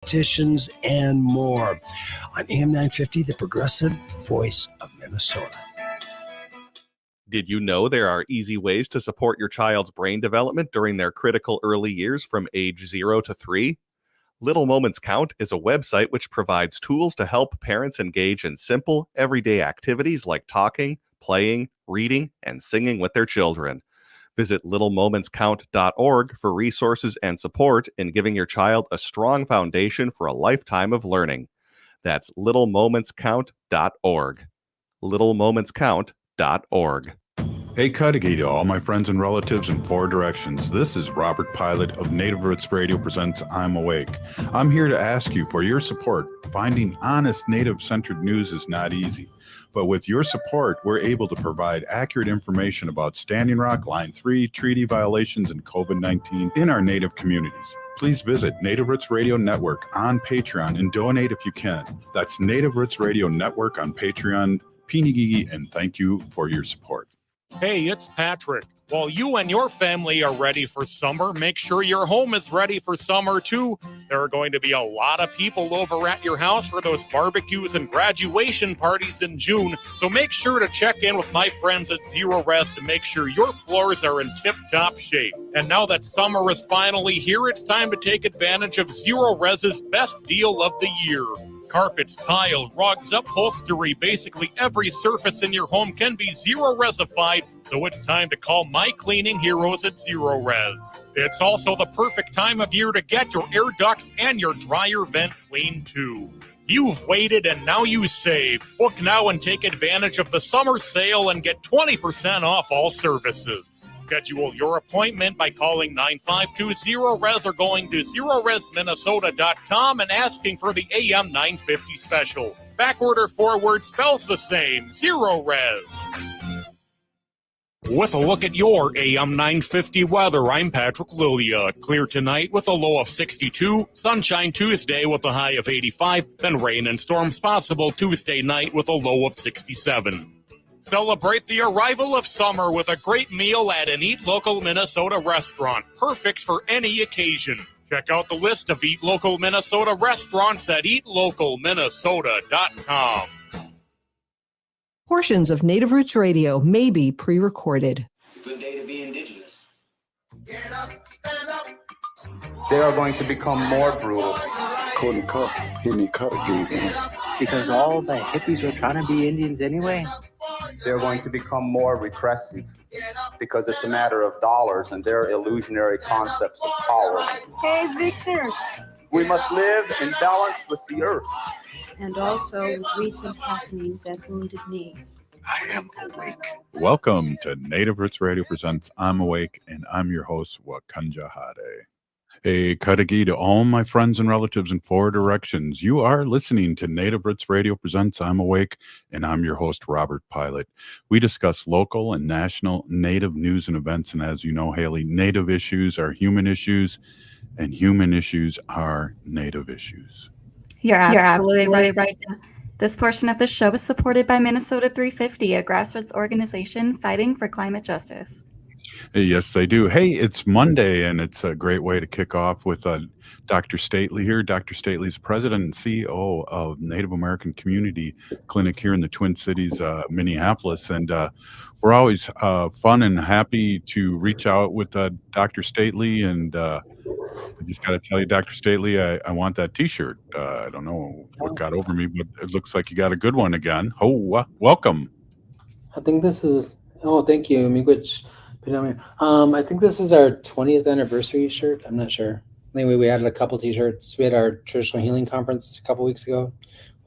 competitions, and more on AM 950, the progressive voice of Minnesota. Did you know there are easy ways to support your child's brain development during their critical early years from age 0 to 3? Little Moments Count is a website which provides tools to help parents engage in simple, everyday activities like talking, playing, reading, and singing with their children. Visit littlemomentscount.org for resources and support in giving your child a strong foundation for a lifetime of learning. That's littlemomentscount.org. littlemomentscount.org. Hey, Cudahy to all my friends and relatives in 4 directions. This is Robert Pilot of Native Roots Radio presents I'm Awake. I'm here to ask you for your support. Finding honest Native-centered news is not easy. But with your support, we're able to provide accurate information about Standing Rock, Line 3, treaty violations, and COVID-19 in our Native communities. Please visit Native Roots Radio Network on Patreon and donate if you can. That's Native Roots Radio Network on Patreon. Pinigigi, and thank you for your support. Hey, it's Patrick. While you and your family are ready for summer, make sure your home is ready for summer too. There are going to be a lot of people over at your house for those barbecues and graduation parties in June, so make sure to check in with my friends at Zero Res to make sure your floors are in tip-top shape. And now that summer is finally here, it's time to take advantage of Zero Res's best deal of the year. Carpets, tile, rugs, upholstery, basically every surface in your home can be Zero Resified, so it's time to call my cleaning heroes at Zero Res. It's also the perfect time of year to get your air ducts and your dryer vent cleaned too. You've waited and now you save. Book now and take advantage of the summer sale and get 20% off all services. Schedule your appointment by calling 952-ZERO-RES or going to ZeroResMinnesota.com and asking for the AM 950 special. Backorder forward spells the same, Zero Res. With a look at your AM 950 weather, I'm Patrick Lilia. Clear tonight with a low of 62, sunshine Tuesday with a high of 85, then rain and storms possible Tuesday night with a low of 67. Celebrate the arrival of summer with a great meal at an Eat Local Minnesota restaurant, perfect for any occasion. Check out the list of Eat Local Minnesota restaurants at eatlocalminnesota.com. Portions of Native Roots Radio may be pre-recorded. It's a good day to be indigenous. Get up, stand up. They are going to become more brutal. Couldn't cut, hitting cut again. Because all the hippies were trying to be Indians anyway. They're going to become more repressive because it's a matter of dollars and their illusionary concepts of power. Hey, Victor. We must live in balance with the earth. And also with recent happenings at Wounded Knee. I am awake. Welcome to Native Roots Radio presents I'm Awake, and I'm your host, Wakanja Hade. Hey, Cudahy to all my friends and relatives in 4 directions. You are listening to Native Roots Radio presents I'm Awake, and I'm your host, Robert Pilot. We discuss local and national Native news and events, and as you know, Haley, Native issues are human issues, and human issues are Native issues. You're absolutely right. This portion of the show is supported by Minnesota 350, a grassroots organization fighting for climate justice. Yes, they do. Hey, it's Monday, and it's a great way to kick off with Dr. Stately here. Dr. Stately is president and CEO of Native American Community Clinic here in the Twin Cities, Minneapolis. And we're always fun and happy to reach out with Dr. Stately. And I just got to tell you, Dr. Stately, I want that T-shirt. I don't know what got over me, but it looks like you got a good one again. Oh, welcome. I think this is, thank you, Miigwech. I think this is our 20th anniversary shirt. I'm not sure. Anyway, we added a couple T-shirts. We had our traditional healing conference a couple weeks ago.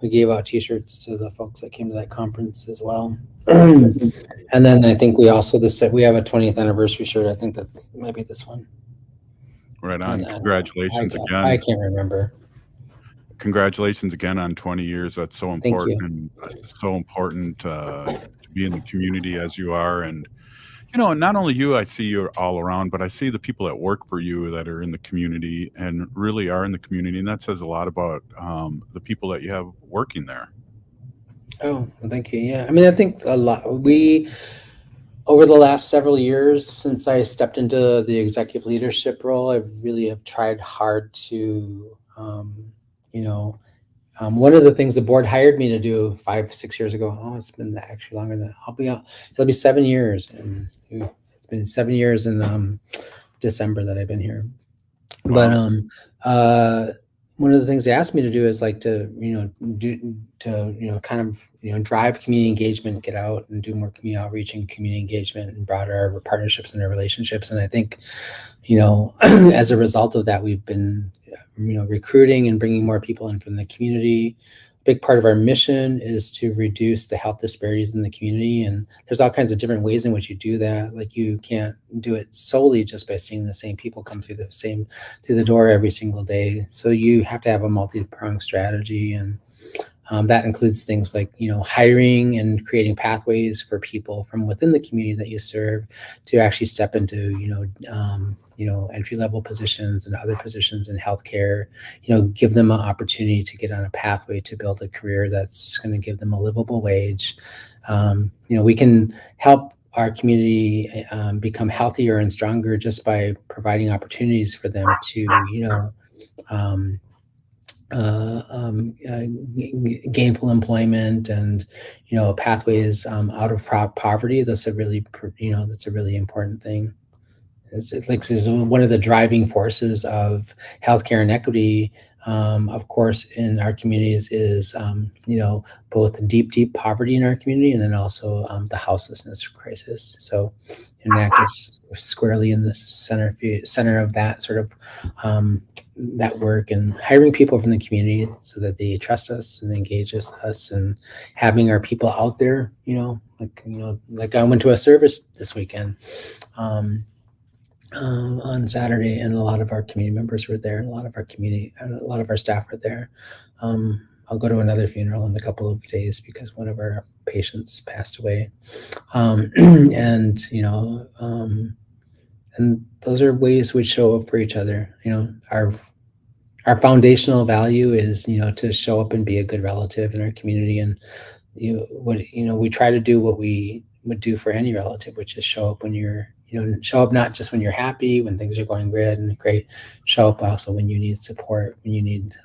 We gave out T-shirts to the folks that came to that conference as well. And then I think we also we have a 20th anniversary shirt. I think that's maybe this one. Right on. Congratulations again. I can't remember. Congratulations again on 20 years. That's so important. And so important to be in the community as you are. And not only you, I see you all around, but I see the people that work for you that are in the community and really are in the community. And that says a lot about the people that you have working there. Oh, thank you. Yeah. I think a lot. Over the last several years, since I stepped into the executive leadership role, I really have tried hard to One of the things the board hired me to do 5-6 years ago. Oh, it's been actually longer than it'll be 7 years, and it's been 7 years in December that I've been here. Wow. But one of the things they asked me to do is like to drive community engagement, get out and do more community outreach and community engagement and broader our partnerships and our relationships. And I think, as a result of that, we've been recruiting and bringing more people in from the community. A big part of our mission is to reduce the health disparities in the community, and there's all kinds of different ways in which you do that. Like, you can't do it solely just by seeing the same people come through the door every single day. So you have to have a multi-pronged strategy, and that includes things like hiring and creating pathways for people from within the community that you serve to actually step into entry-level positions and other positions in healthcare. Give them an opportunity to get on a pathway to build a career that's going to give them a livable wage. We can help our community become healthier and stronger just by providing opportunities for them to gainful employment and pathways out of poverty. That's a really important thing. It's like, this is one of the driving forces of healthcare inequity, of course, in our communities is both deep poverty in our community, and then also the houselessness crisis. So NAC is squarely in the center of that sort of that work, and hiring people from the community so that they trust us and engage with us, and having our people out there. Like I went to a service this weekend on Saturday, and a lot of our community members were there, and a lot of our staff were there. I'll go to another funeral in a couple of days because one of our patients passed away. And those are ways we show up for each other. Our foundational value is, to show up and be a good relative in our community. And we try to do what we would do for any relative, which is show up when you're, show up not just when you're happy, when things are going good and great. Show up also when you need support, when you need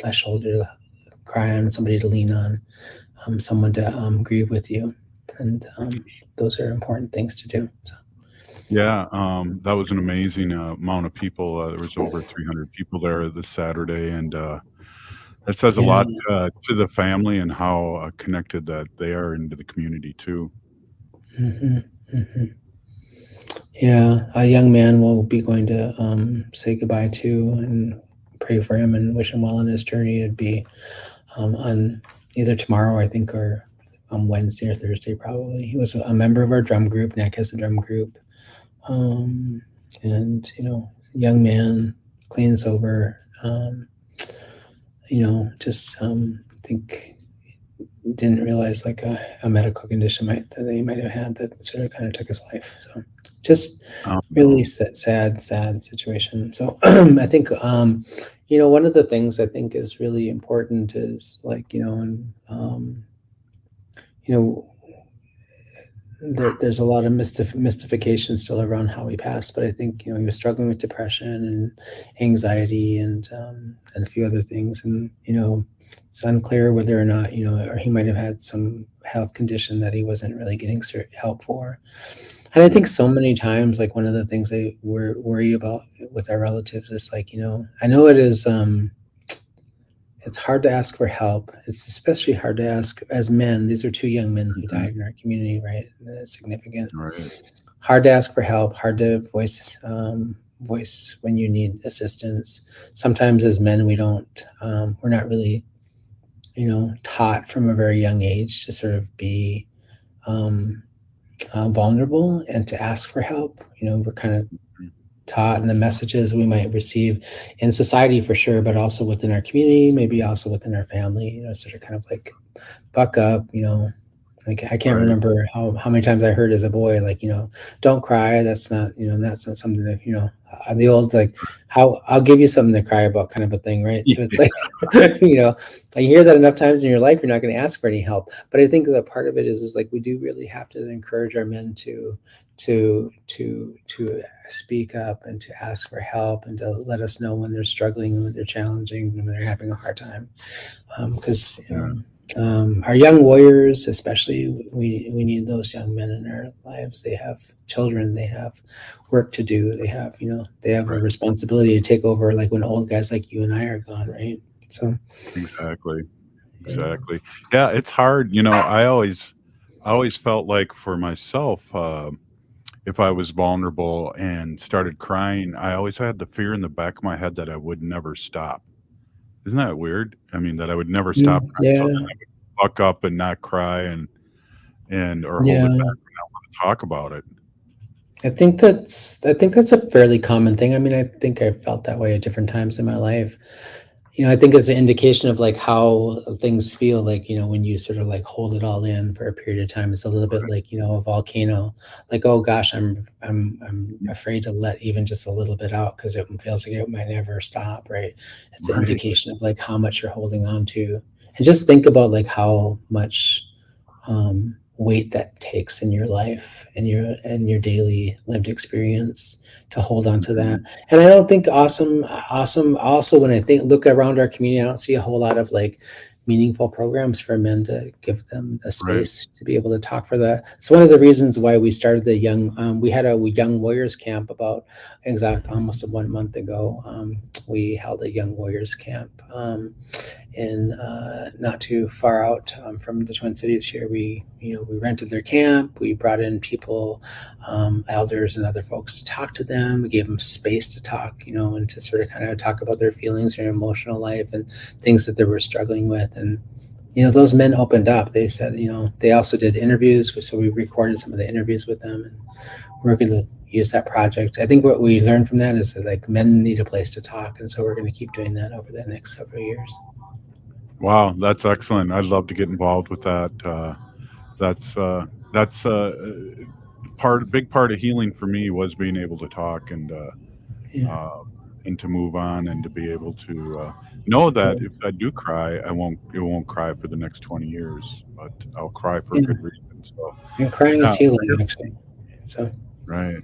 a shoulder to cry on, somebody to lean on, someone to grieve with you. And those are important things to do. So. Yeah, that was an amazing amount of people. There was over 300 people there this Saturday, and that says a lot to the family and how connected that they are into the community too. Mm-hmm, mm-hmm. Yeah, a young man will be going to say goodbye to and pray for him and wish him well on his journey. It'd be on either tomorrow, I think, or on Wednesday or Thursday, probably. He was a member of our drum group. NAC has a drum group. And, young man, clean and sober, just I think didn't realize like a medical condition that they might have had that sort of kind of took his life. So just really sad situation. So I think, one of the things I think is really important is like, there's a lot of mystification still around how he passed, but I think he was struggling with depression and anxiety and a few other things, and it's unclear whether or not or he might have had some health condition that he wasn't really getting help for. And I think so many times, like, one of the things I worry about with our relatives is like, I know it is it's hard to ask for help. It's especially hard to ask as men. These are two young men who died in our community, right? That's significant. Right. Hard to ask for help, hard to voice when you need assistance. Sometimes as men, we're not really, taught from a very young age to sort of be vulnerable and to ask for help. We're kind of taught, and the messages we might receive in society for sure, but also within our community, maybe also within our family, sort of kind of like buck up, like I can't remember how many times I heard as a boy, like, don't cry. That's not something that, the old, like, I'll give you something to cry about kind of a thing. Right. So it's like, you hear that enough times in your life, you're not going to ask for any help. But I think that part of it is like, we do really have to encourage our men to to speak up and to ask for help and to let us know when they're struggling, when they're challenging, when they're having a hard time. Because our young warriors, especially, we need those young men in our lives. They have children, they have work to do, they have a responsibility to take over, like when old guys like you and I are gone, right? So exactly. Yeah, it's hard. I always felt like for myself, if I was vulnerable and started crying, I always had the fear in the back of my head that I would never stop. Isn't that weird? I mean, that I would never stop crying. So then I would buck up and not cry or hold it back and not want to talk about it. I think that's a fairly common thing. I mean, I think I've felt that way at different times in my life. I think it's an indication of like how things feel, like, when you sort of like hold it all in for a period of time. It's a little bit like, a volcano, like, oh gosh, I'm afraid to let even just a little bit out because it feels like it might never stop, right? It's an indication of like how much you're holding on to. And just think about like how much weight that takes in your life and your daily lived experience to hold on to that. And I don't think awesome also, when I look around our community, I don't see a whole lot of like meaningful programs for men to give them a space to be able to talk for that. It's one of the reasons why we started the we had a young warriors camp about almost 1 month ago. We held a young warriors camp in not too far out from the Twin Cities here. We rented their camp. We brought in people, elders and other folks to talk to them. We gave them space to talk, and to sort of kind of talk about their feelings, their emotional life, and things that they were struggling with. And those men opened up. They said, they also did interviews, so we recorded some of the interviews with them, and we're going to use that project. I think what we learned from that is that like men need a place to talk, and so we're going to keep doing that over the next several years. Wow, that's excellent. I'd love to get involved with that. That's big part of healing for me was being able to talk and to move on and to be able to know that if I do cry, it won't cry for the next 20 years, but I'll cry for a good reason. So, and crying is healing, actually. So, right.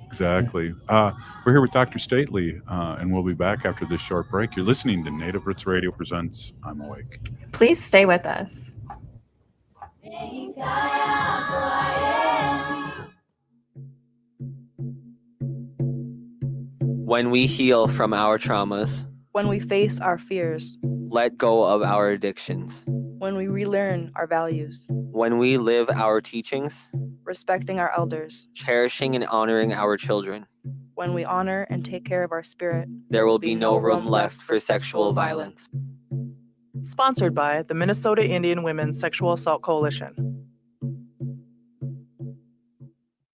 Exactly. We're here with Dr. Stately, and we'll be back after this short break. You're listening to Native Roots Radio Presents I'm Awake. Please stay with us. When we heal from our traumas, when we face our fears, let go of our addictions, when we relearn our values, when we live our teachings, respecting our elders, cherishing and honoring our children, when we honor and take care of our spirit, there will be no room left for sexual violence. Sponsored by the Minnesota Indian Women's Sexual Assault Coalition.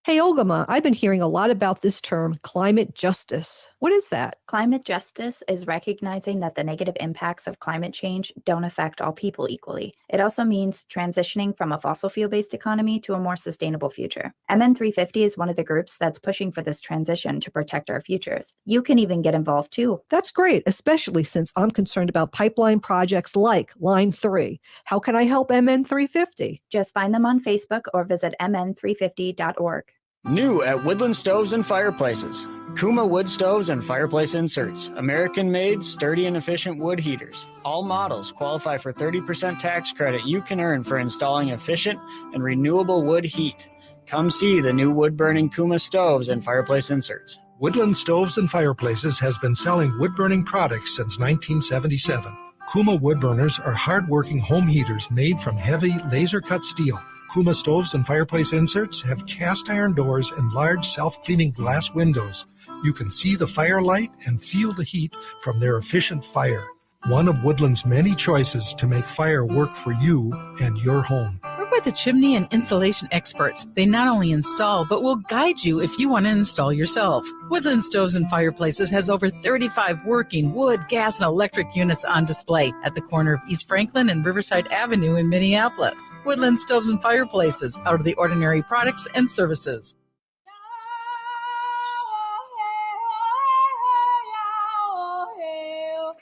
Hey, Olgama, I've been hearing a lot about this term, climate justice. What is that? Climate justice is recognizing that the negative impacts of climate change don't affect all people equally. It also means transitioning from a fossil fuel-based economy to a more sustainable future. MN350 is one of the groups that's pushing for this transition to protect our futures. You can even get involved too. That's great, especially since I'm concerned about pipeline projects like Line 3. How can I help MN350? Just find them on Facebook or visit mn350.org. New at Woodland Stoves and Fireplaces. Kuma wood stoves and fireplace inserts. American-made, sturdy and efficient wood heaters. All models qualify for 30% tax credit you can earn for installing efficient and renewable wood heat. Come see the new wood-burning Kuma stoves and fireplace inserts. Woodland Stoves and Fireplaces has been selling wood-burning products since 1977. Kuma wood burners are hard-working home heaters made from heavy laser-cut steel. Kuma stoves and fireplace inserts have cast iron doors and large self-cleaning glass windows. You can see the firelight and feel the heat from their efficient fire. One of Woodland's many choices to make fire work for you and your home. Work with the chimney and installation experts. They not only install, but will guide you if you want to install yourself. Woodland Stoves and Fireplaces has over 35 working wood, gas, and electric units on display at the corner of East Franklin and Riverside Avenue in Minneapolis. Woodland Stoves and Fireplaces, out of the ordinary products and services.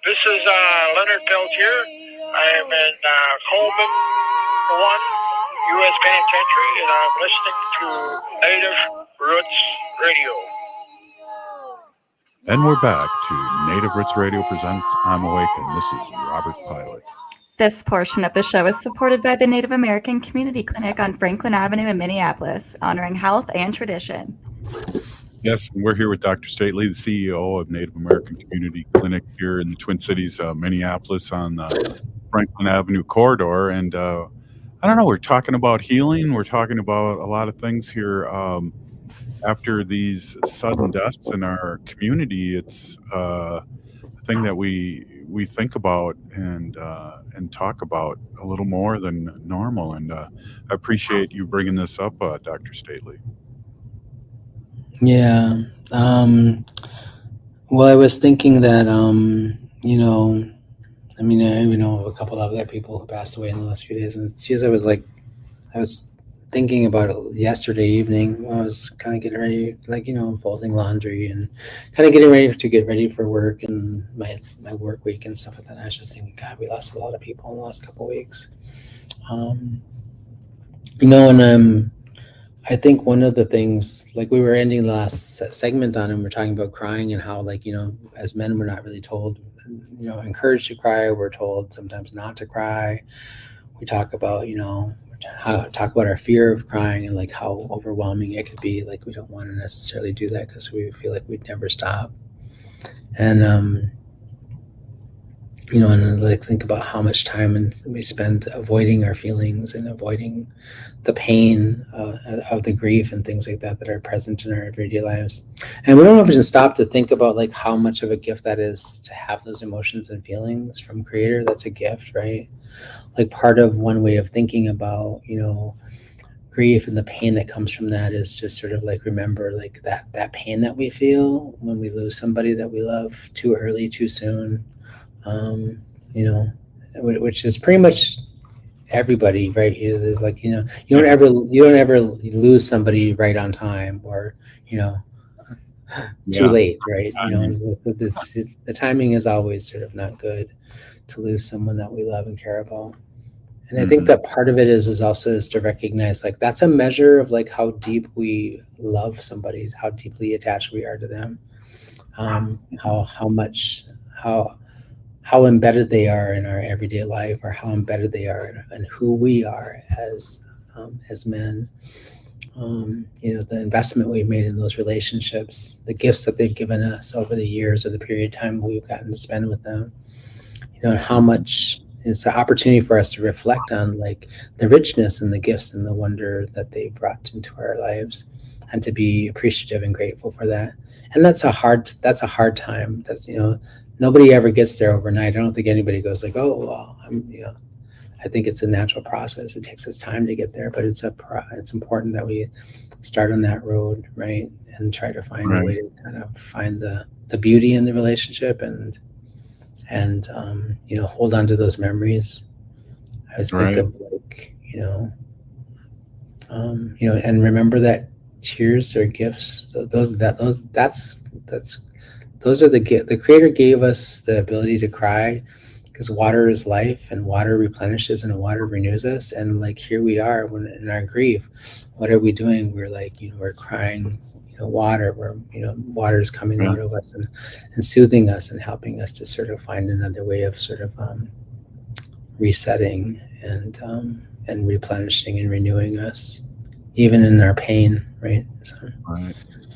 This is Leonard Peltier. I am in Coleman 1 U.S. Penitentiary, and I'm listening to Native Roots Radio. And we're back to Native Roots Radio presents I'm Awake, and this is Robert Pilot. This portion of the show is supported by the Native American Community Clinic on Franklin Avenue in Minneapolis, honoring health and tradition. Yes, we're here with Dr. Stately, the CEO of Native American Community Clinic here in the Twin Cities, Minneapolis, on the Franklin Avenue corridor. And I don't know, we're talking about healing. We're talking about a lot of things here. After these sudden deaths in our community, it's a thing that we think about and talk about a little more than normal. And I appreciate you bringing this up, Dr. Stately. Yeah. Well, I was thinking that, you know, I mean, I even know of a couple of other people who passed away in the last few days. And geez, I was thinking about it yesterday evening when I was kind of getting ready, like, you know, folding laundry and kind of getting ready to get ready for work and my work week and stuff like that. And I was just thinking, God, we lost a lot of people in the last couple of weeks. You know, and I think one of the things, like we were ending the last segment on, and we're talking about crying and how, like, you know, as men, we're not really told, you know, encouraged to cry. We're told sometimes not to cry. We talk about, you know, talk about our fear of crying and like how overwhelming it could be. Like we don't want to necessarily do that because we feel like we'd never stop. And you know, and like think about how much time we spend avoiding our feelings and avoiding the pain of the grief and things like that are present in our everyday lives. And we don't even stop to think about like how much of a gift that is to have those emotions and feelings from Creator. That's a gift, right? Like part of one way of thinking about, you know, grief and the pain that comes from that is to sort of like remember like that pain that we feel when we lose somebody that we love too early, too soon. You know, which is pretty much everybody, right? Like, you know, you don't ever lose somebody right on time or, you know, too late, right? You know, the timing is always sort of not good to lose someone that we love and care about. And I think that part of it is also to recognize like that's a measure of like how deep we love somebody, how deeply attached we are to them, how embedded they are in our everyday life, or how embedded they are in who we are as men. You know, the investment we've made in those relationships, the gifts that they've given us over the years or the period of time we've gotten to spend with them, you know, and how much it's an opportunity for us to reflect on like the richness and the gifts and the wonder that they brought into our lives, and to be appreciative and grateful for that. And that's a hard time. That's, you know, nobody ever gets there overnight. I don't think anybody goes like, oh, well, you know, I think it's a natural process. It takes us time to get there, but it's important that we start on that road, right? And try to find a way to kind of find the beauty in the relationship and you know, hold on to those memories. I always think of like, you know, and remember that tears are gifts. Those are the Creator gave us the ability to cry because water is life and water replenishes and water renews us. And like here we are when in our grief, what are we doing? We're like, you know, we're crying, you know, water, where, you know, water is coming out of us and soothing us and helping us to sort of find another way of sort of resetting and replenishing and renewing us, even in our pain, right? So. Right.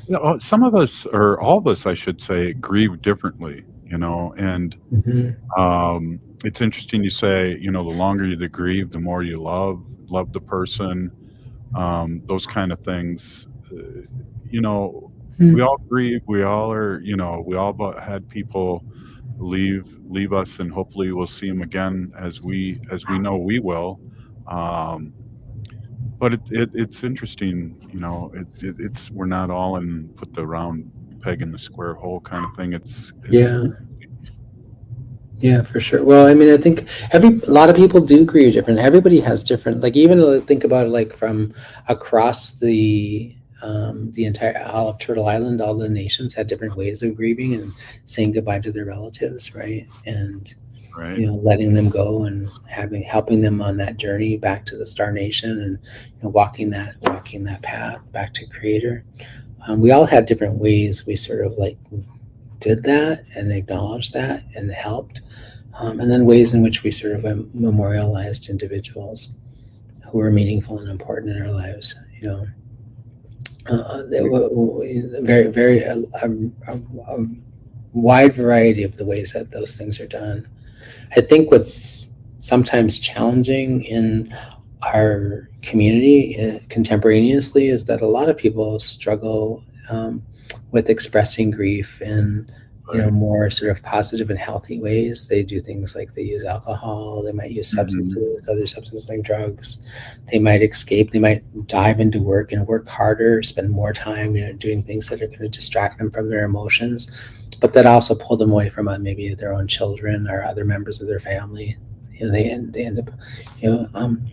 You know, some of us, or all of us, I should say, grieve differently, you know, and it's interesting you say, you know, the longer you grieve, the more you love the person, those kind of things. You know, we all grieve, we all are, you know, we all had people leave us, and hopefully we'll see them again as we know we will. But it's interesting, you know, it's we're not all in put the round peg in the square hole kind of thing. It's Yeah, for sure. Well, I mean, I think a lot of people do grieve different. Everybody has different, like, even think about it, like from across the entire all of Turtle Island, all the nations had different ways of grieving and saying goodbye to their relatives, right? And Right. letting them go and helping them on that journey back to the Star Nation, and walking that path back to Creator. We all had different ways we sort of like did that and acknowledged that and helped, and then ways in which we sort of memorialized individuals who were meaningful and important in our lives. There were very a wide variety of the ways that those things are done. I think what's sometimes challenging in our community contemporaneously is that a lot of people struggle with expressing grief in more sort of positive and healthy ways. They do things like they use alcohol, they might use substances, other substances like drugs. They might escape, they might dive into work and work harder, spend more time doing things that are going to distract them from their emotions, but that also pull them away from maybe their own children or other members of their family. They end up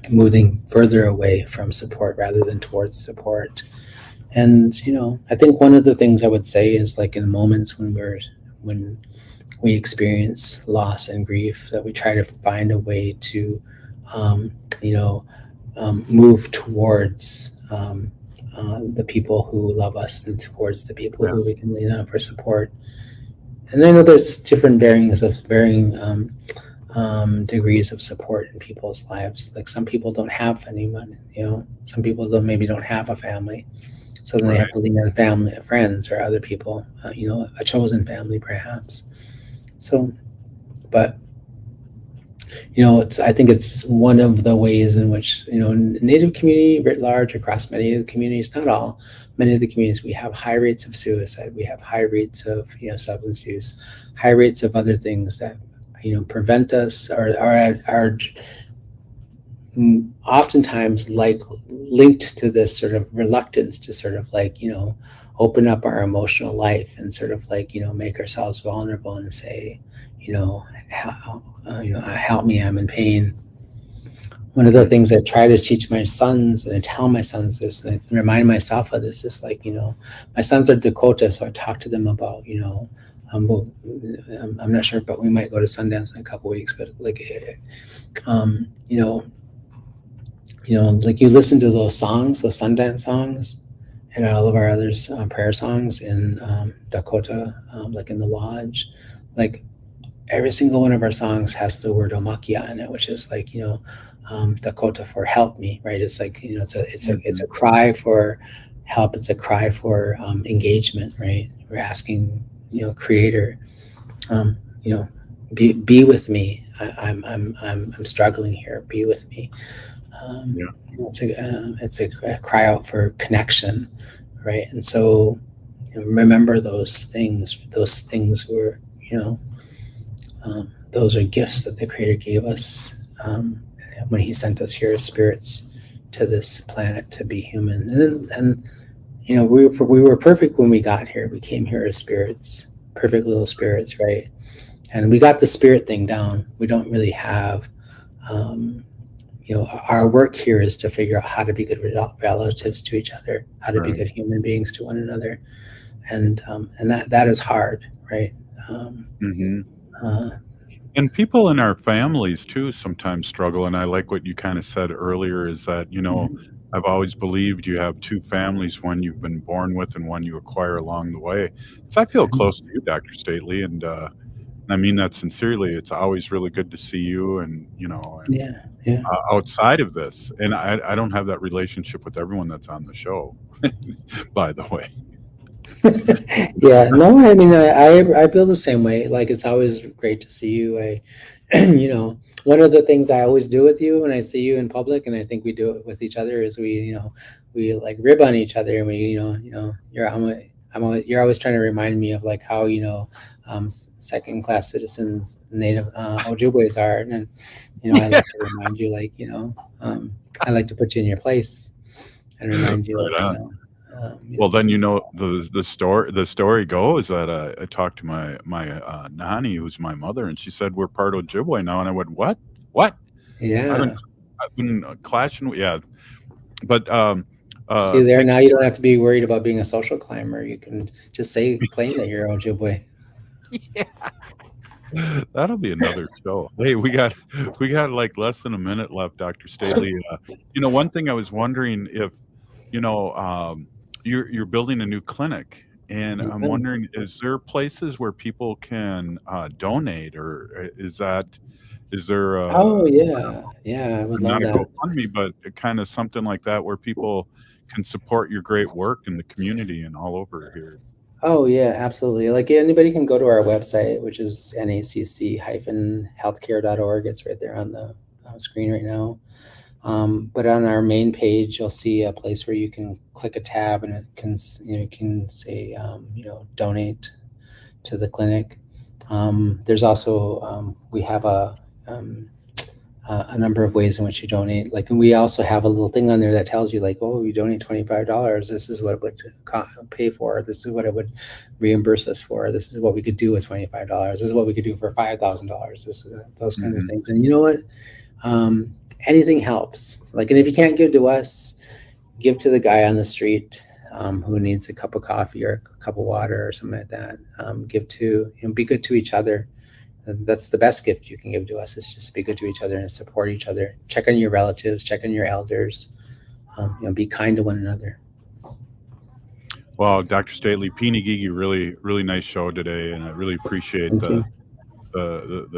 moving further away from support rather than towards support. And I think one of the things I would say is, like, in moments when we experience loss and grief, that we try to find a way to move towards the people who love us and towards the people who we can lean on for support. And I know there's different varying degrees of support in people's lives. Like, some people don't have any money, some people maybe don't have a family, so then they have to lean on family, friends, or other people, a chosen family perhaps. So, but I think it's one of the ways in which Native community writ large, across many of the communities, not all, many of the communities, we have high rates of suicide, we have high rates of substance use, high rates of other things that prevent us, or are oftentimes like linked to this sort of reluctance to sort of like open up our emotional life and sort of like make ourselves vulnerable and say help me, I'm in pain. One of the things I try to teach my sons, and I tell my sons this, and I remind myself of this, is like my sons are Dakota, so I talk to them about I'm not sure, but we might go to Sundance in a couple weeks. But like, like, you listen to those songs, those Sundance songs, and all of our other prayer songs in Dakota, like in the lodge, like every single one of our songs has the word Omakia in it, which is like Dakota for help me, right? It's like it's a cry for help. It's a cry for engagement, right? We're asking Creator, be with me. I'm struggling here. Be with me. It's a cry out for connection, right? And so remember those things. Those things were those are gifts that the Creator gave us when He sent us here as spirits to this planet to be human. And we were perfect when we got here. We came here as spirits, perfect little spirits, right? And we got the spirit thing down. We don't really have, our work here is to figure out how to be good relatives to each other, how to be good human beings to one another, and that is hard, right? And people in our families too sometimes struggle. And I like what you kind of said earlier, is that I've always believed you have two families, one you've been born with and one you acquire along the way. So I feel close to you, Dr. Stately, and I mean that sincerely. It's always really good to see you, and outside of this. And I don't have that relationship with everyone that's on the show, by the way. Yeah, no, I mean, I feel the same way. Like, it's always great to see you. One of the things I always do with you when I see you in public, and I think we do it with each other, is we like rib on each other, and we, you're always trying to remind me of like how, second class citizens, Native Ojibways are. And then, I like to remind you, like, I like to put you in your place and remind you, well, then the story goes that I talked to my Nani, who's my mother, and she said we're part Ojibwe now, and I went, what? Yeah, I've been clashing. Yeah, but see there, now you don't have to be worried about being a social climber. You can just claim that you're Ojibwe. Yeah. That'll be another show. Hey, we got like less than a minute left, Dr. Stately. One thing I was wondering if, you're building a new clinic, and I'm wondering, is there places where people can donate, or is there Oh yeah, I would love not a that. GoFundMe, but kind of something like that where people can support your great work in the community and all over here? Oh yeah, absolutely. Like anybody can go to our website, which is nacc-healthcare.org. It's right there on the screen right now. But on our main page, you'll see a place where you can click a tab, and it can you can say donate to the clinic. There's also we have a number of ways in which you donate. Like, and we also have a little thing on there that tells you, like, oh, you donate $25. This is what it would pay for. This is what it would reimburse us for. This is what we could do with $25. This is what we could do for $5,000. Those kinds of things. And you know what? Anything helps. Like, and if you can't give to us, give to the guy on the street who needs a cup of coffee or a cup of water or something like that. Give to, be good to each other. That's the best gift you can give to us, is just be good to each other and support each other. Check on your relatives, check on your elders, be kind to one another. Well, Dr. Stately, Peeny Gigi, really, really nice show today, and I really appreciate the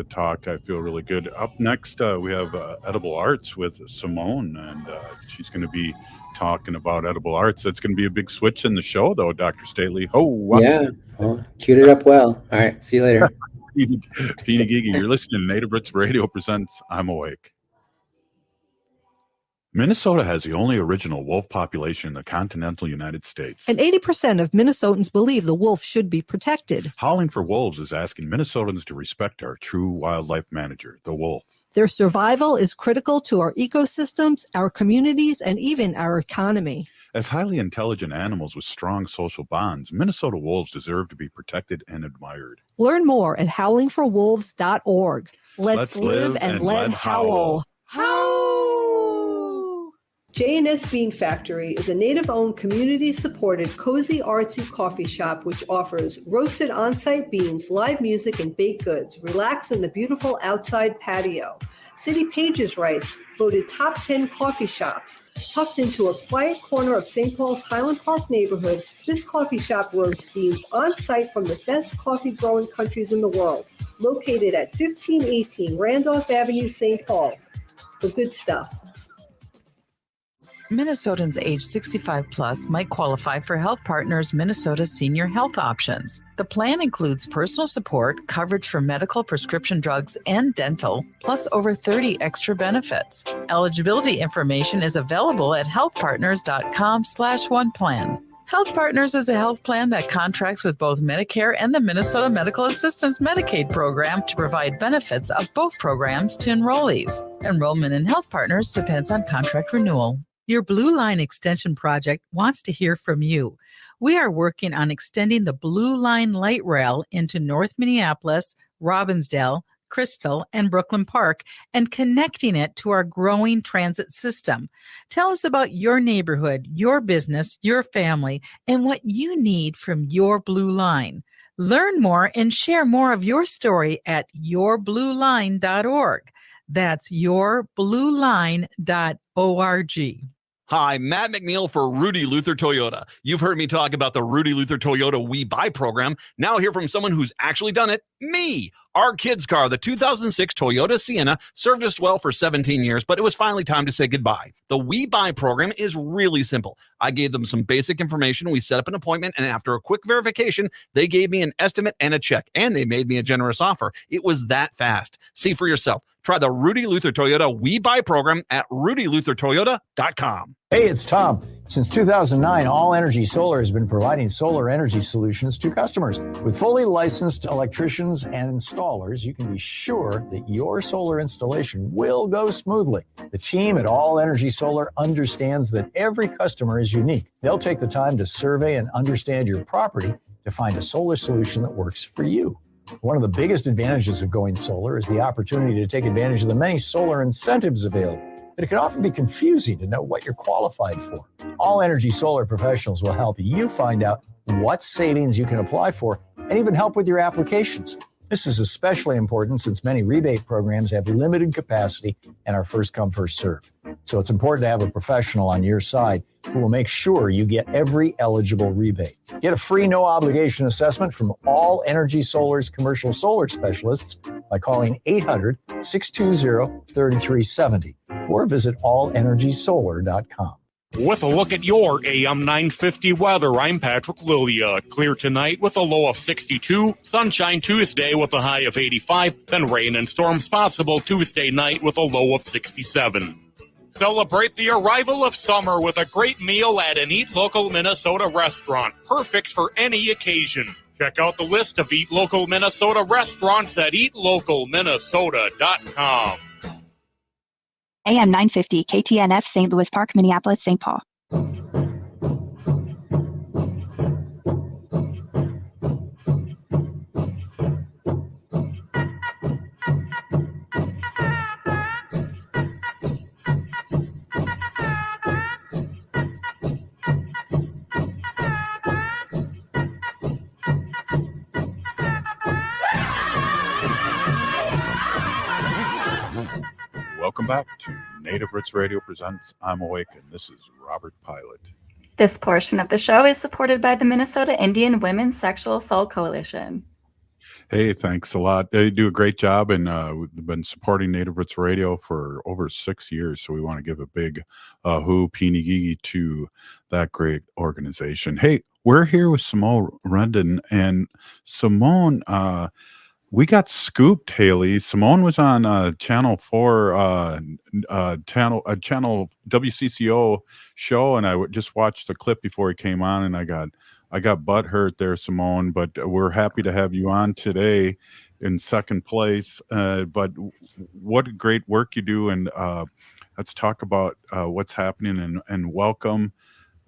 talk. I feel really good. Up next, we have Edible Arts with Simone, and she's going to be talking about edible arts. That's going to be a big switch in the show, though, Dr. Stately. Oh, wow. Yeah, well, queued it up well. All right, see you later. Peeny Gigi, you're listening to Native Roots Radio presents I'm Awake. Minnesota has the only original wolf population in the continental United States. And 80% of Minnesotans believe the wolf should be protected. Howling for Wolves is asking Minnesotans to respect our true wildlife manager, the wolf. Their survival is critical to our ecosystems, our communities, and even our economy. As highly intelligent animals with strong social bonds, Minnesota wolves deserve to be protected and admired. Learn more at howlingforwolves.org. Let's live and let howl. J&S Bean Factory is a native-owned, community-supported, cozy, artsy coffee shop which offers roasted on-site beans, live music, and baked goods. Relax in the beautiful outside patio. City Pages writes, voted top 10 coffee shops. Tucked into a quiet corner of St. Paul's Highland Park neighborhood, this coffee shop roasts beans on-site from the best coffee-growing countries in the world. Located at 1518 Randolph Avenue, St. Paul. The good stuff. Minnesotans age 65 plus might qualify for Health Partners Minnesota Senior Health Options. The plan includes personal support, coverage for medical, prescription drugs, and dental, plus over 30 extra benefits. Eligibility information is available at healthpartners.com/oneplan. Health Partners is a health plan that contracts with both Medicare and the Minnesota Medical Assistance Medicaid program to provide benefits of both programs to enrollees. Enrollment in Health Partners depends on contract renewal. Your Blue Line Extension project wants to hear from you. We are working on extending the Blue Line light rail into North Minneapolis, Robbinsdale, Crystal, and Brooklyn Park, and connecting it to our growing transit system. Tell us about your neighborhood, your business, your family, and what you need from your Blue Line. Learn more and share more of your story at yourblueline.org. That's yourblueline.org. Hi, Matt McNeil for Rudy Luther Toyota. You've heard me talk about the Rudy Luther Toyota We Buy program. Now hear from someone who's actually done it, me. Our kids' car, the 2006 Toyota Sienna, served us well for 17 years, but it was finally time to say goodbye. The We Buy program is really simple. I gave them some basic information, we set up an appointment, and after a quick verification, they gave me an estimate and a check, and they made me a generous offer. It was that fast. See for yourself. Try the Rudy Luther Toyota We Buy program at rudyluthertoyota.com. Hey, it's Tom. Since 2009, All Energy Solar has been providing solar energy solutions to customers. With fully licensed electricians and installers, you can be sure that your solar installation will go smoothly. The team at All Energy Solar understands that every customer is unique. They'll take the time to survey and understand your property to find a solar solution that works for you. One of the biggest advantages of going solar is the opportunity to take advantage of the many solar incentives available. But it can often be confusing to know what you're qualified for. All Energy Solar professionals will help you find out what savings you can apply for and even help with your applications. This is especially important since many rebate programs have limited capacity and are first come, first serve. So it's important to have a professional on your side who will make sure you get every eligible rebate. Get a free no obligation assessment from All Energy Solar's commercial solar specialists by calling 800-620-3370 or visit allenergysolar.com. With a look at your AM 950 weather, I'm Patrick Lilia. Clear tonight with a low of 62, sunshine Tuesday with a high of 85, then rain and storms possible Tuesday night with a low of 67. Celebrate the arrival of summer with a great meal at an Eat Local Minnesota restaurant, perfect for any occasion. Check out the list of Eat Local Minnesota restaurants at eatlocalminnesota.com. AM 950 KTNF St. Louis Park, Minneapolis, St. Paul. Welcome back to Native Roots Radio presents I'm Awake, and this is Robert Pilot. This portion of the show is supported by the Minnesota Indian Women's Sexual Assault Coalition. Hey, thanks a lot. They do a great job, and we've been supporting Native Roots Radio for over 6 years, so we want to give a big peeny to that great organization. Hey, we're here with Simone Rendon, and Simone, we got scooped, Haley. Simone was on Channel 4, channel WCCO show, and I just watched the clip before he came on, and I got butt hurt there, Simone. But we're happy to have you on today in second place. But what great work you do, and let's talk about what's happening, and welcome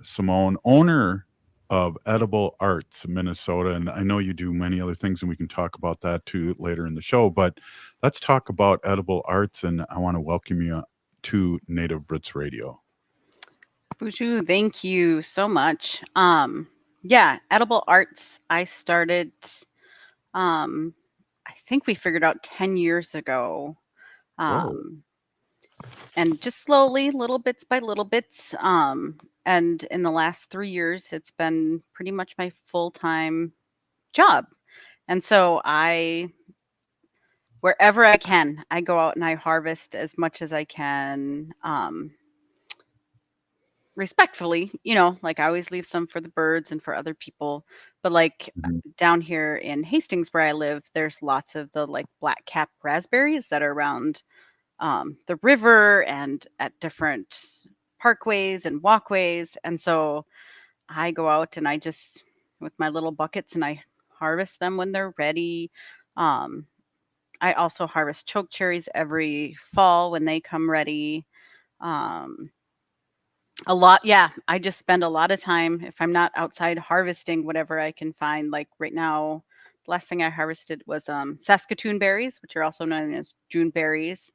Simone, owner of Edible Arts Minnesota, and I know you do many other things, and we can talk about that too later in the show, but let's talk about Edible Arts, and I want to welcome you to Native Roots Radio. Bushu, thank you so much. Edible Arts, I started, I think we figured out 10 years ago, and just slowly, little bits by little bits, and in the last 3 years, it's been pretty much my full-time job. And so wherever I can, I go out and I harvest as much as I can, respectfully, like I always leave some for the birds and for other people. But like down here in Hastings where I live, there's lots of the like black cap raspberries that are around the river and at different parkways and walkways. And so I go out and I just, with my little buckets, and I harvest them when they're ready. I also harvest choke cherries every fall when they come ready. I just spend a lot of time, if I'm not outside harvesting whatever I can find. Like right now, the last thing I harvested was Saskatoon berries, which are also known as June berries.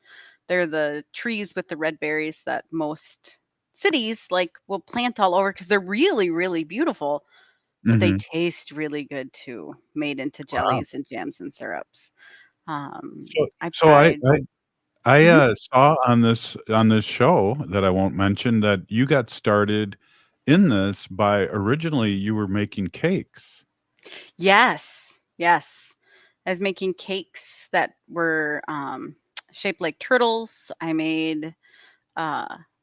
They're the trees with the red berries that most cities like will plant all over because they're really, really beautiful, but they taste really good too, made into jellies and jams and syrups. I saw on this show that I won't mention that you got started in this by originally you were making cakes. Yes. I was making cakes that were shaped like turtles. I made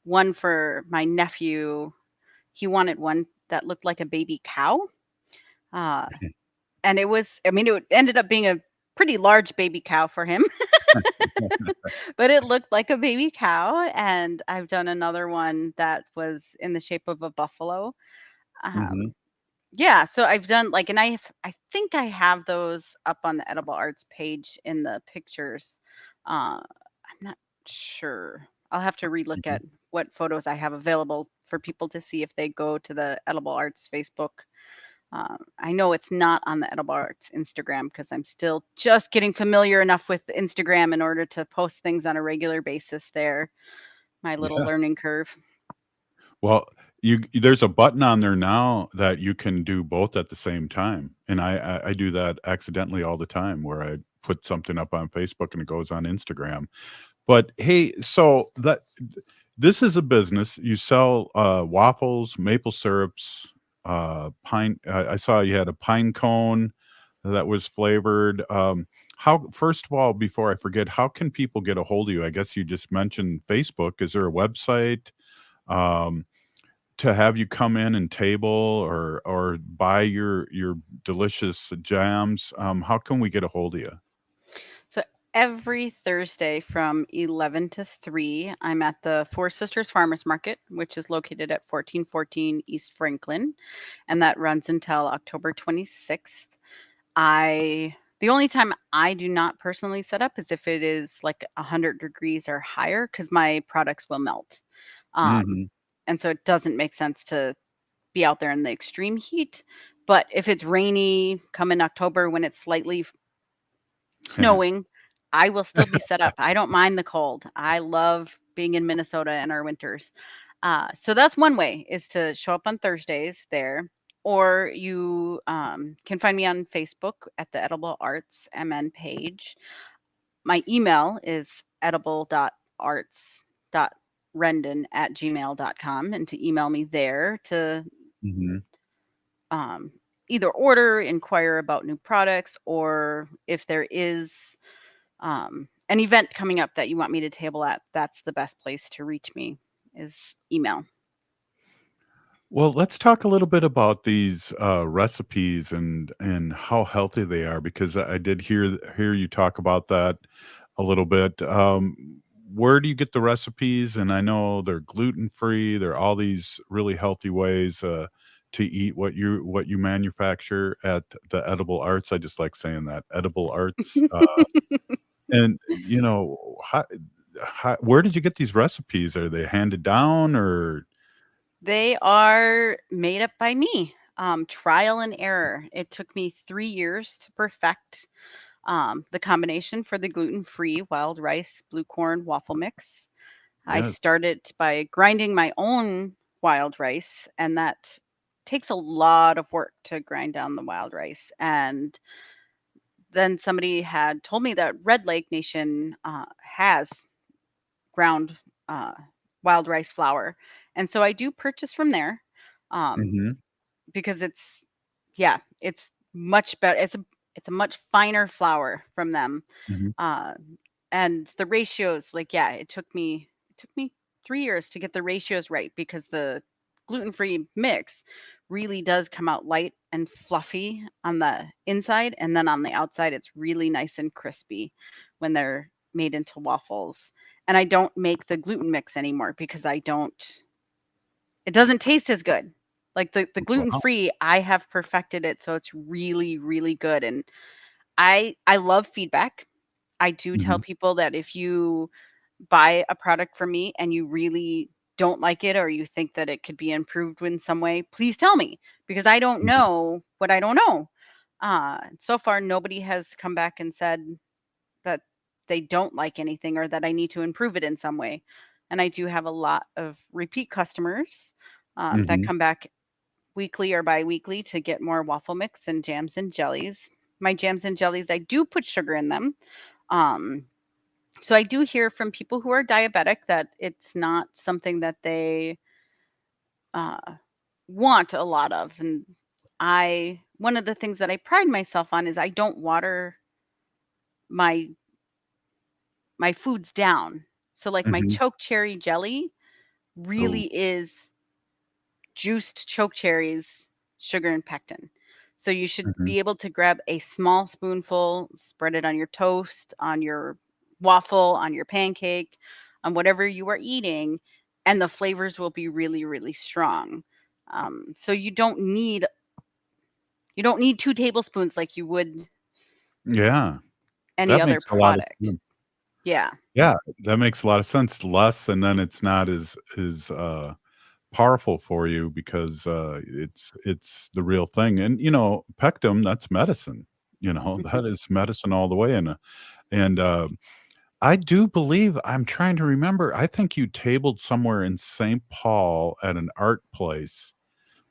one for my nephew. He wanted one that looked like a baby cow. And it ended up being a pretty large baby cow for him. But it looked like a baby cow. And I've done another one that was in the shape of a buffalo. So I've done and I think I have those up on the Edible Arts page in the pictures. I'm not sure. I'll have to relook at what photos I have available for people to see if they go to the Edible Arts Facebook. I know it's not on the Edible Arts Instagram because I'm still just getting familiar enough with Instagram in order to post things on a regular basis there. My little learning curve. Well, there's a button on there now that you can do both at the same time. And I do that accidentally all the time where I put something up on Facebook and it goes on Instagram. But hey, so this is a business. You sell waffles, maple syrups, pine. I saw you had a pine cone that was flavored. How, first of all, before I forget, how can people get a hold of you? I guess you just mentioned Facebook. Is there a website um, to have you come in and table or buy your delicious jams? How can we get a hold of you? So every Thursday from 11 to 3, I'm at the Four Sisters Farmers Market, which is located at 1414 East Franklin, and that runs until October 26th. The only time I do not personally set up is if it is like 100 degrees or higher, because my products will melt. Mhm. And so it doesn't make sense to be out there in the extreme heat. But if it's rainy, come in October when it's slightly snowing, I will still be set up. I don't mind the cold. I love being in Minnesota in our winters. So that's one way, is to show up on Thursdays there. Or you can find me on Facebook at the Edible Arts MN page. My email is edible.arts.rendon@gmail.com, and to email me there to Mhm. either order, inquire about new products, or if there is an event coming up that you want me to table at, that's the best place to reach me, is email. Well, let's talk a little bit about these recipes and how healthy they are, because I did hear you talk about that a little bit. Where do you get the recipes? And I know they're gluten free. There are all these really healthy ways to eat what you manufacture at the Edible Arts. I just like saying that, Edible Arts. And where did you get these recipes? Are they handed down or? They are made up by me, trial and error. It took me 3 years to perfect the combination for the gluten-free wild rice blue corn waffle mix. I Yes. started by grinding my own wild rice, and that takes a lot of work to grind down the wild rice. And then somebody had told me that Red Lake Nation has ground wild rice flour, and so I do purchase from there. Um, Mhm. because it's much better. It's a much finer flour from them. Mhm. Uh, and the ratios, like, yeah, it took me 3 years to get the ratios right, because the gluten-free mix really does come out light and fluffy on the inside, and then on the outside it's really nice and crispy when they're made into waffles. And I don't make the gluten mix anymore because it doesn't taste as good. Like the gluten Wow. free, I have perfected it so it's really, really good. And I love feedback. I do tell Mhm. people that if you buy a product from me and you really don't like it, or you think that it could be improved in some way, please tell me, because I don't Mhm. know what I don't know. So far, nobody has come back and said that they don't like anything or that I need to improve it in some way. And I do have a lot of repeat customers that Mhm. come back weekly or bi-weekly to get more waffle mix and jams and jellies. My jams and jellies, I do put sugar in them. Um, so I do hear from people who are diabetic that it's not something that they uh, want a lot of. And one of the things that I pride myself on is I don't water my foods down. So like my Mhm. choke cherry jelly Oh. really is juiced choke cherries, sugar, and pectin. So you should Mhm. be able to grab a small spoonful, spread it on your toast, on your waffle, on your pancake, on whatever you are eating, and the flavors will be really, really strong. So you don't need 2 tablespoons like you would Yeah, any that other makes a lot of product. sense. Yeah. Yeah, that makes a lot of sense. Less, and then it's not as powerful for you because it's the real thing. And pectin, that's medicine. That is medicine all the way. And I do believe, I'm trying to remember. I think you tabled somewhere in St. Paul at an art place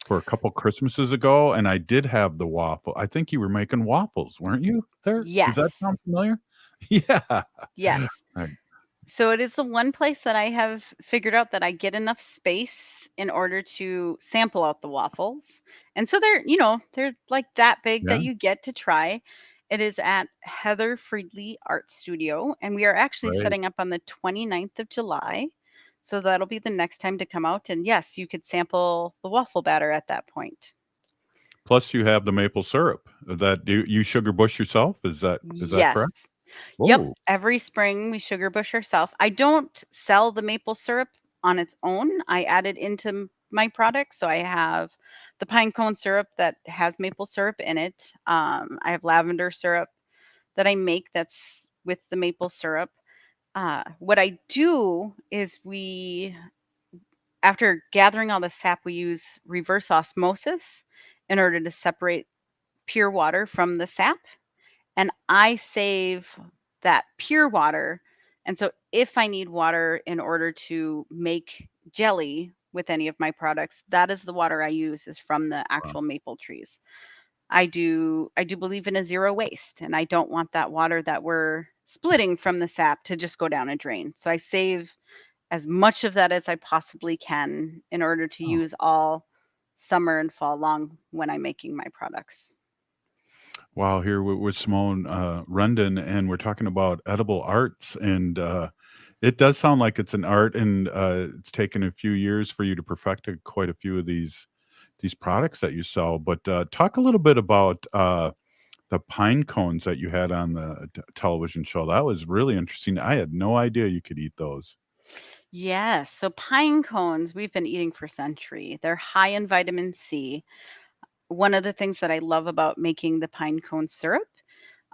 for a couple Christmases ago, and I did have the waffle. I think you were making waffles, weren't you there? Does that Yes. sound familiar? Yeah. Yes. Right. So it is the one place that I have figured out that I get enough space in order to sample out the waffles. And so they're like that big Yeah. that you get to try. It is at Heather Friedley Art Studio, and we are actually Right. setting up on the 29th of July. So that'll be the next time to come out. And yes, you could sample the waffle batter at that point. Plus, you have the maple syrup. That you sugar bush yourself? Is that Yes. correct? Yep. Oh, Every spring we sugar bush ourselves. I don't sell the maple syrup on its own. I add it into my products. So I have the pine cone syrup that has maple syrup in it. I have lavender syrup that I make that's with the maple syrup. What I do is after gathering all the sap, we use reverse osmosis in order to separate pure water from the sap. And I save that pure water. And so if I need water in order to make jelly with any of my products, that is the water I use is from the actual maple trees. I do believe in a zero waste, and I don't want that water that we're splitting from the sap to just go down a drain. So I save as much of that as I possibly can in order to use all summer and fall long when I'm making my products. wow. Here with Simone Rendon, and we're talking about edible arts. And it does sound like it's an art, and it's taken a few years for you to perfect quite a few of these products that you sell. But talk a little bit about the pine cones that you had on the television show. That was really interesting. I had no idea you could eat those. Yes. So pine cones we've been eating for centuries. They're high in vitamin C. One of the things that I love about making the pine cone syrup,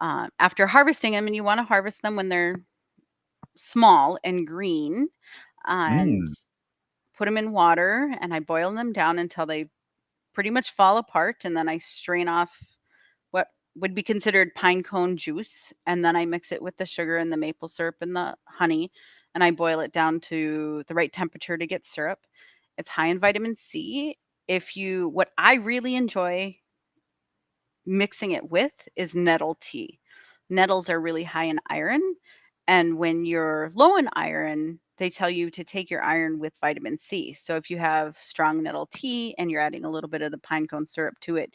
after harvesting them, and you want to harvest them when they're small and green, and Mm. put them in water, and I boil them down until they pretty much fall apart, and then I strain off what would be considered pine cone juice, and then I mix it with the sugar and the maple syrup and the honey, and I boil it down to the right temperature to get syrup. It's high in vitamin C. What I really enjoy mixing it with is nettle tea. Nettles are really high in iron, and when you're low in iron, they tell you to take your iron with vitamin C. So if you have strong nettle tea and you're adding a little bit of the pine cone syrup to it,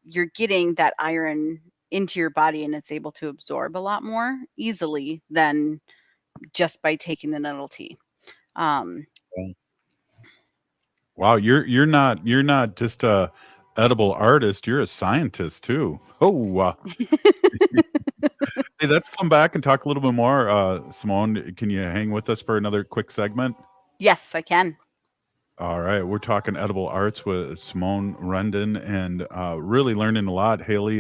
you're getting that iron into your body, and it's able to absorb a lot more easily than just by taking the nettle tea. Wow, you're not just a edible artist, you're a scientist too. Oh, hey, let's come back and talk a little bit more. Simone, can you hang with us for another quick segment? Yes, I can. All right, we're talking edible arts with Simone Rendon, and really learning a lot. Haley,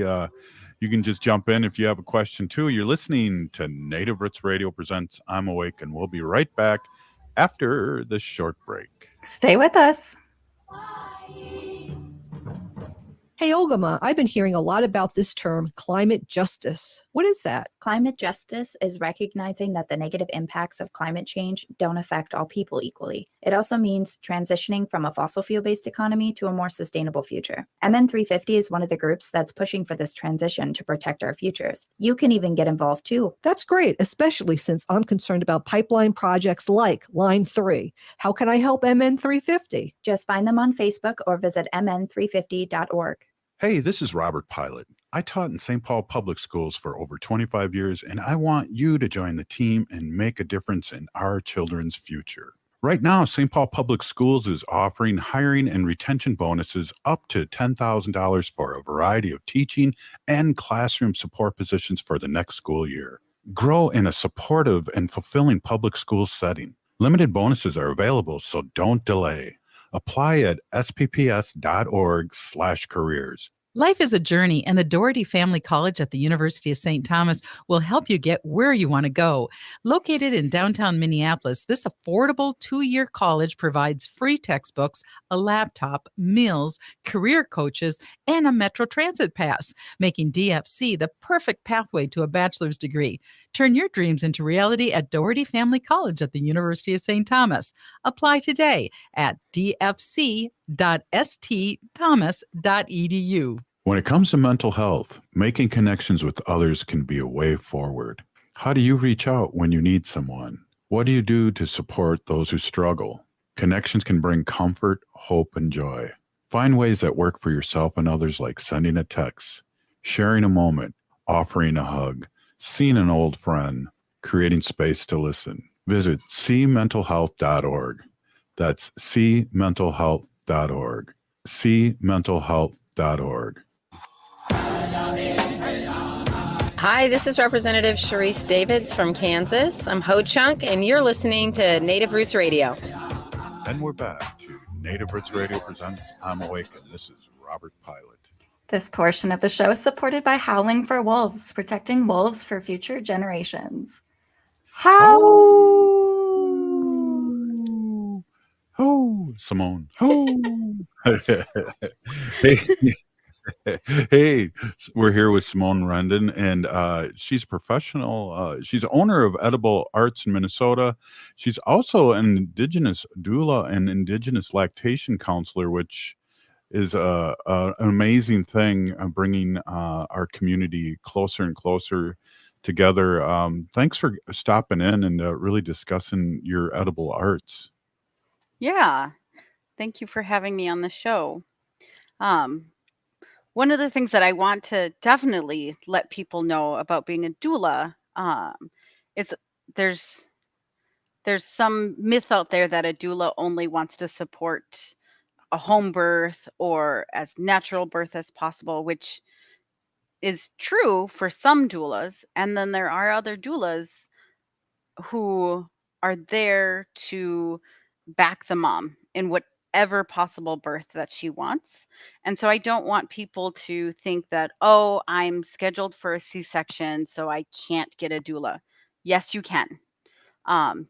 you can just jump in if you have a question too. You're listening to Native Roots Radio presents I'm Awake, and we'll be right back after this short break. Stay with us. Hey, Olgama, I've been hearing a lot about this term, climate justice. What is that? Climate justice is recognizing that the negative impacts of climate change don't affect all people equally. It also means transitioning from a fossil fuel-based economy to a more sustainable future. MN350 is one of the groups that's pushing for this transition to protect our futures. You can even get involved too. That's great, especially since I'm concerned about pipeline projects like Line 3. How can I help MN350? Just find them on Facebook or visit mn350.org. Hey, this is Robert Pilot. I taught in St. Paul Public Schools for over 25 years, and I want you to join the team and make a difference in our children's future. Right now, St. Paul Public Schools is offering hiring and retention bonuses up to $10,000 for a variety of teaching and classroom support positions for the next school year. Grow in a supportive and fulfilling public school setting. Limited bonuses are available, so don't delay. Apply at spps.org/careers. Life is a journey, and the Doherty Family College at the University of St. Thomas will help you get where you want to go. Located in downtown Minneapolis, this affordable 2-year college provides free textbooks, a laptop, meals, career coaches, and a Metro Transit pass, making DFC the perfect pathway to a bachelor's degree. Turn your dreams into reality at Doherty Family College at the University of St. Thomas. Apply today at dfc.stthomas.edu. When it comes to mental health, making connections with others can be a way forward. How do you reach out when you need someone? What do you do to support those who struggle? Connections can bring comfort, hope, and joy. Find ways that work for yourself and others, like sending a text, sharing a moment, offering a hug, seeing an old friend, creating space to listen. Visit cmentalhealth.org. That's cmentalhealth.org. cmentalhealth.org. Hi, this is Representative Sharice Davids from Kansas. I'm Ho Chunk, and you're listening to Native Roots Radio. And we're back to Native Roots Radio presents I'm Awake, and this is Robert Pilot. This portion of the show is supported by Howling for Wolves, protecting wolves for future generations. Howl! Oh, Simone. Oh. Hey. Hey, we're here with Simone Rendon, and she's a professional. She's owner of Edible Arts in Minnesota. She's also an indigenous doula and indigenous lactation counselor, which is an amazing thing, bringing our community closer and closer together. Thanks for stopping in and really discussing your edible arts. Yeah. Thank you for having me on the show. One of the things that I want to definitely let people know about being a doula is there's some myth out there that a doula only wants to support a home birth or as natural birth as possible, which is true for some doulas. And then there are other doulas who are there to back the mom in whatever possible birth that she wants. And so I don't want people to think that, oh, I'm scheduled for a C-section, so I can't get a doula. Yes, you can. Any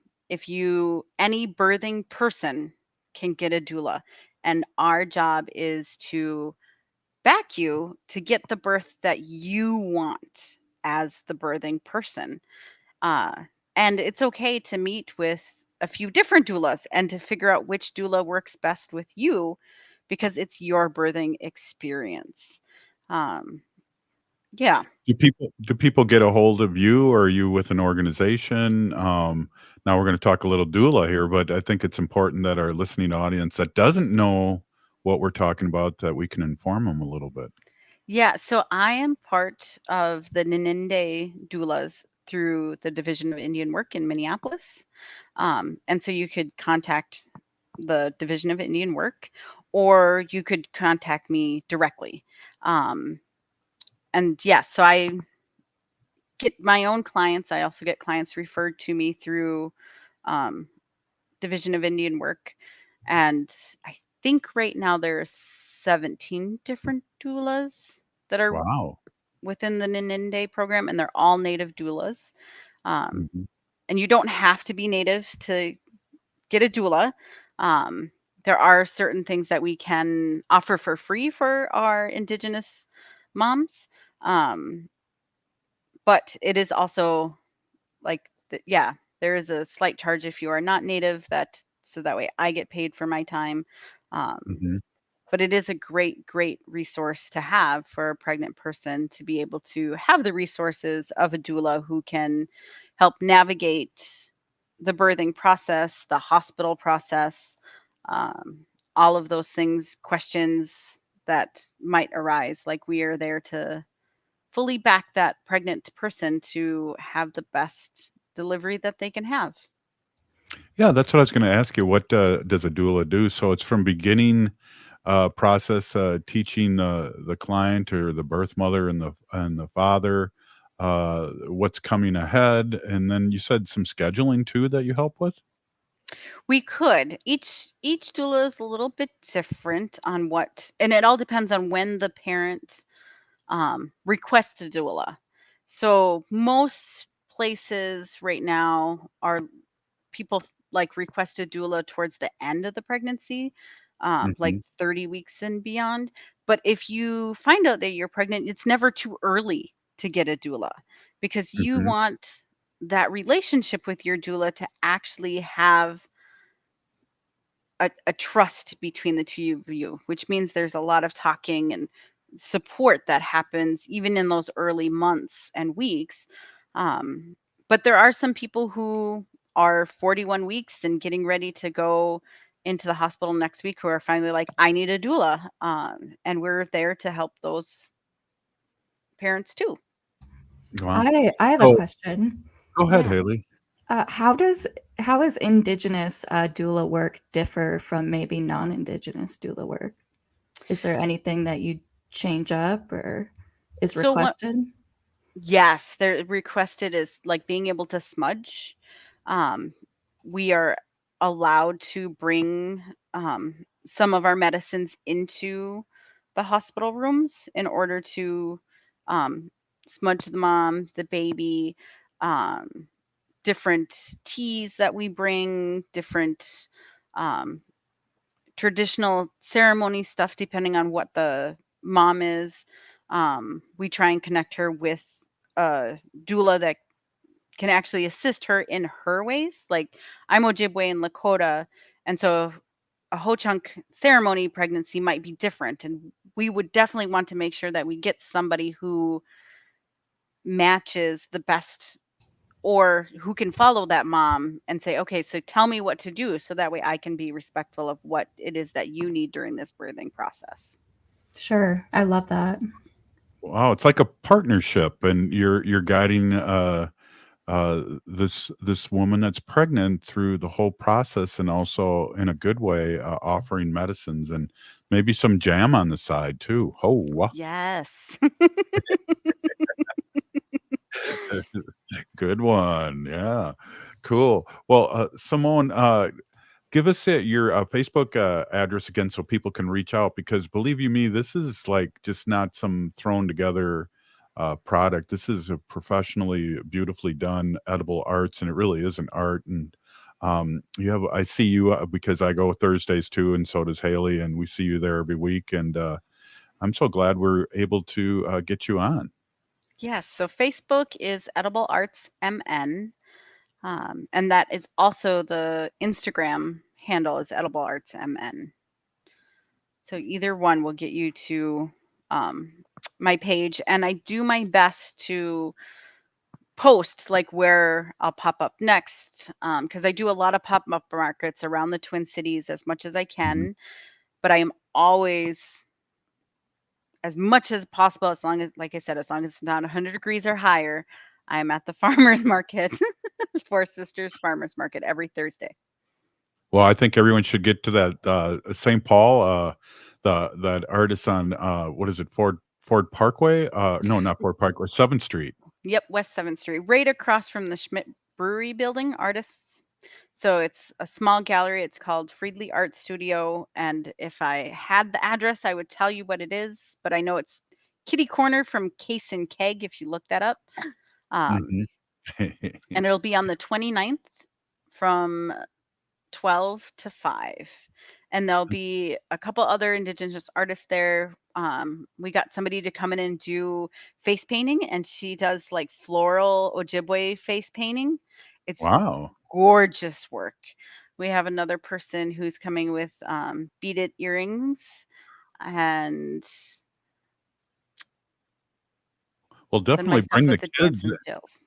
birthing person can get a doula. And our job is to back you to get the birth that you want as the birthing person. And it's okay to meet with a few different doulas and to figure out which doula works best with you because it's your birthing experience. Yeah. Do people get a hold of you, or are you with an organization? Now we're going to talk a little doula here, but I think it's important that our listening audience that doesn't know what we're talking about, that we can inform them a little bit. Yeah, so I am part of the Nininde doulas through the Division of Indian Work in Minneapolis. And so you could contact the Division of Indian Work, or you could contact me directly. And yeah, so I get my own clients. I also get clients referred to me through Division of Indian Work. And I think right now there's 17 different doulas that are within the Nininde program, and they're all native doulas. And you don't have to be native to get a doula. There are certain things that we can offer for free for our indigenous moms. But it is also like, there is a slight charge if you are not native, so that way I get paid for my time. But it is a great, great resource to have for a pregnant person to be able to have the resources of a doula who can help navigate the birthing process, the hospital process, all of those things, questions that might arise. Like, we are there to fully back that pregnant person to have the best delivery that they can have. Yeah, that's what I was going to ask you. What does a doula do? So it's from beginning process, teaching the client or the birth mother and the father what's coming ahead, and then you said some scheduling too that you help with. We could. Each doula is a little bit different on what, and it all depends on when the parent requests a doula. So most places right now are people like request a doula towards the end of the pregnancy, like 30 weeks and beyond. But if you find out that you're pregnant, it's never too early to get a doula, because you want that relationship with your doula to actually have a trust between the two of you, which means there's a lot of talking and support that happens even in those early months and weeks. But there are some people who are 41 weeks and getting ready to go into the hospital next week who are finally like, I need a doula. And we're there to help those parents too. Wow. I have a So, question. go ahead, Yeah. Haley. How does indigenous doula work differ from maybe non-indigenous doula work? Is there anything that you change up or is So what? requested? Yes, they're requested is like being able to smudge. Um, we are allowed to bring some of our medicines into the hospital rooms in order to um, smudge the mom, the baby, um, different teas that we bring, different um, traditional ceremony stuff, depending on what the mom is. We try and connect her with a doula that can actually assist her in her ways. Like I'm Ojibwe and Lakota, and so a Ho-Chunk ceremony pregnancy might be different, and we would definitely want to make sure that we get somebody who matches the best or who can follow that mom and say, okay, so tell me what to do so that way I can be respectful of what it is that you need during this birthing process. Sure, I love that. Wow, it's like a partnership, and you're guiding this woman that's pregnant through the whole process, and also in a good way, offering medicines and maybe some jam on the side too. Oh, wow. Yes. Good one. Yeah, cool. Well, Simone, give us your Facebook address again so people can reach out, because believe you me, this is like just not some thrown together product. This is a professionally, beautifully done edible arts, and it really is an art. And you have, I see you because I go Thursdays too, and so does Haley, and we see you there every week. And I'm so glad we're able to get you on. Yes. So Facebook is Edible Arts MN. And that is also the Instagram handle is Edible Arts MN. So either one will get you to my page. And I do my best to post like where I'll pop up next because I do a lot of pop-up markets around the Twin Cities as much as I can. But I am always, as much as possible, as long as, like I said, as long as it's not 100 degrees or higher, I'm at the farmer's market, Four Sisters Farmer's Market every Thursday. Well, I think everyone should get to that St. Paul, that artist on what is it, Ford Parkway? No, not Ford Parkway, 7th Street. Yep, West 7th Street, right across from the Schmidt Brewery building, artists. So it's a small gallery. It's called Friedley Art Studio. And if I had the address, I would tell you what it is. But I know it's kitty corner from Case and Keg, if you look that up. And it'll be on the 29th from 12 to 5. And there'll be a couple other Indigenous artists there. We got somebody to come in and do face painting, and she does like floral Ojibwe face painting. It's Wow. gorgeous work. We have another person who's coming with beaded earrings and Well, then definitely myself bring the with the kids. dancing tails.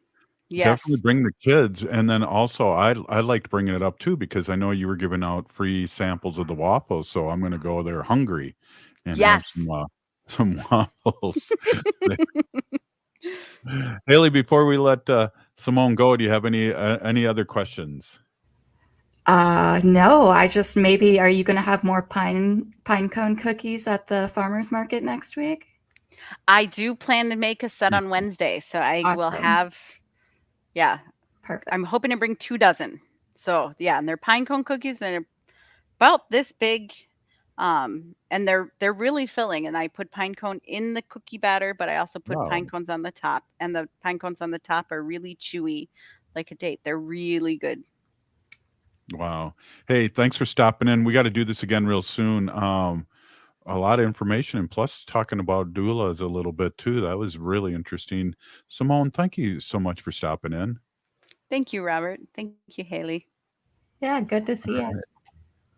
Definitely Yes. bring the kids, and then also I liked bringing it up too because I know you were giving out free samples of the waffles, so I'm gonna go there hungry and have Yes. some waffles. Haley, before we let Simone go, do you have any other questions? No, I just maybe are you going to have more pine cone cookies at the farmers market next week? I do plan to make a set on Wednesday, so I will Awesome. have, yeah. Perfect. I'm hoping to bring 2 dozen. So yeah, and they're pine cone cookies, and they're about this big. And they're really filling. And I put pine cone in the cookie batter, but I also put pine Wow. cones on the top. And the pine cones on the top are really chewy, like a date. They're really good. Wow. Hey, thanks for stopping in. We got to do this again real soon. A lot of information, and plus talking about doulas a little bit too. That was really interesting. Simone, thank you so much for stopping in. Thank you, Robert. Thank you, Haley. Yeah, good to see you.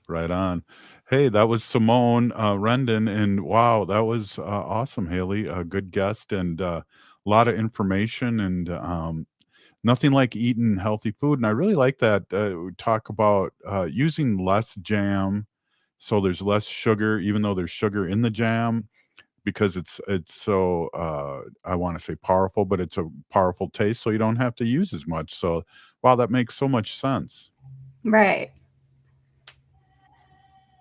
Right on. Hey, that was Simone Rendon, and wow, that was awesome, Haley. A good guest and a lot of information, and nothing like eating healthy food. And I really like that we talk about using less jam, so there's less sugar, even though there's sugar in the jam, because it's so I want to say powerful, but it's a powerful taste, so you don't have to use as much. So, wow, that makes so much sense. Right.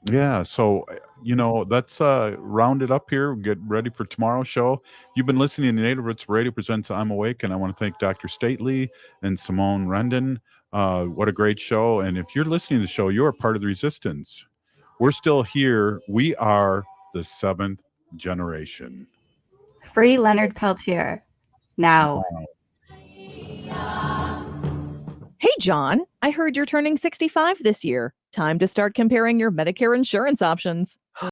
Yeah, so let's round it up here. Get ready for tomorrow's show. You've been listening to Native Roots Radio presents I'm Awake, and I want to thank Dr. Stately and Simone Rendon. What a great show. And if you're listening to the show, you're a part of the resistance. We're still here. We are the seventh generation. Free Leonard Peltier. Now. Hey, John, I heard you're turning 65 this year. Time to start comparing your Medicare insurance options.